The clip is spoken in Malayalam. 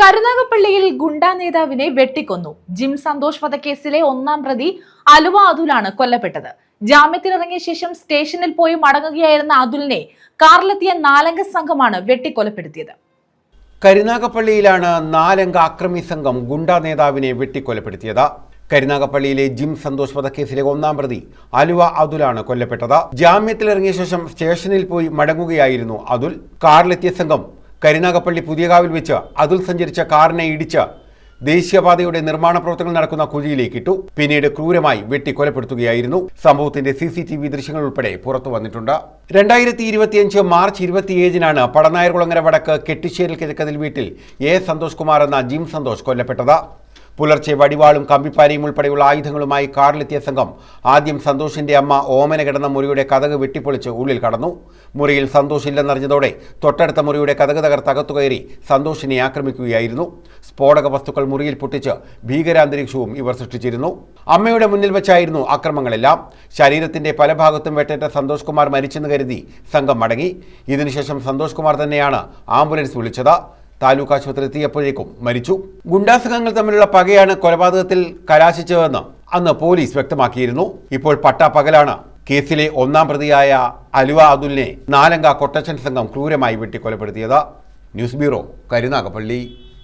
കരുനാഗപ്പള്ളിയിൽ ഗുണ്ടാ നേതാവിനെ വെട്ടിക്കൊന്നു. ജിം സന്തോഷ് വധക്കേസിലെ ഒന്നാം പ്രതി അലുവ അതുലാണ് കൊല്ലപ്പെട്ടത്. ജാമ്യത്തിലിറങ്ങിയ ശേഷം സ്റ്റേഷനിൽ പോയി മടങ്ങുകയായിരുന്ന അതുലിനെ കാറിലെത്തിയ 4 സംഘമാണ് വെട്ടിക്കൊലപ്പെടുത്തിയത്. കരുനാഗപ്പള്ളിയിലാണ് 4 അക്രമി സംഘം ഗുണ്ടാ നേതാവിനെ വെട്ടിക്കൊലപ്പെടുത്തിയത്. കരുനാഗപ്പള്ളിയിലെ ജിം സന്തോഷ് വധക്കേസിലെ ഒന്നാം പ്രതി അലുവ അതുലാണ് കൊല്ലപ്പെട്ടത്. ജാമ്യത്തിലിറങ്ങിയ ശേഷം സ്റ്റേഷനിൽ പോയി മടങ്ങുകയായിരുന്നു അതുൽ. കാറിലെത്തിയ സംഘം കരുനാഗപ്പള്ളി പുതിയകാവിൽ വെച്ച് അതുൽ സഞ്ചരിച്ച കാറിനെ ഇടിച്ച് ദേശീയപാതയുടെ നിർമ്മാണ പ്രവർത്തനങ്ങൾ നടക്കുന്ന കുഴിയിലേക്കിട്ടു. പിന്നീട് ക്രൂരമായി വെട്ടിക്കൊലപ്പെടുത്തുകയായിരുന്നു. സംഭവത്തിന്റെ CCTV ദൃശ്യങ്ങൾ ഉൾപ്പെടെ പുറത്തു വന്നിട്ടുണ്ട്. 2025 മാർച്ച് 27-നാണ് പടനായർകുളങ്ങര വടക്ക് കെട്ടിശ്ശേരിൽ കിഴക്കതിൽ വീട്ടിൽ സന്തോഷ് കുമാർ എന്ന ജിം സന്തോഷ് കൊല്ലപ്പെട്ടത്. പുലർച്ചെ വടിവാളും കമ്പിപ്പാരയും ഉൾപ്പെടെയുള്ള ആയുധങ്ങളുമായി കാറിലെത്തിയ സംഘം ആദ്യം സന്തോഷിന്റെ അമ്മ ഓമന കിടന്ന മുറിയുടെ കതക് വെട്ടിപ്പൊളിച്ച് ഉള്ളിൽ കടന്നു. മുറിയിൽ സന്തോഷ് ഇല്ലെന്നറിഞ്ഞതോടെ തൊട്ടടുത്ത മുറിയുടെ കതക് തകർത്തകത്തു കയറി സന്തോഷിനെ ആക്രമിക്കുകയായിരുന്നു. സ്ഫോടക വസ്തുക്കൾ മുറിയിൽ പൊട്ടിച്ച് ഭീകരാന്തരീക്ഷവും ഇവർ സൃഷ്ടിച്ചിരുന്നു. അമ്മയുടെ മുന്നിൽ വെച്ചായിരുന്നു ആക്രമണങ്ങളെല്ലാം. ശരീരത്തിന്റെ പല ഭാഗത്തും വെട്ടേറ്റ സന്തോഷ് കുമാർ മരിച്ചെന്ന് കരുതി സംഘം മടങ്ങി. ഇതിനുശേഷം സന്തോഷ് കുമാർ തന്നെയാണ് ആംബുലൻസ് വിളിച്ചത്. താലൂക്ക് ആശുപത്രി എത്തിയപ്പോഴേക്കും മരിച്ചു. ഗുണ്ടാസംഘങ്ങൾ തമ്മിലുള്ള പകയാണ് കൊലപാതകത്തിൽ കലാശിച്ചതെന്ന് അന്ന് പോലീസ് വ്യക്തമാക്കിയിരുന്നു. ഇപ്പോൾ പട്ടാപ്പകലാണ് കേസിലെ ഒന്നാം പ്രതിയായ അലുവ അതുലിനെ 4 കൊട്ടേഷൻ സംഘം ക്രൂരമായി വെട്ടിക്കൊലപ്പെടുത്തിയത്. News bureau, Karunagappally.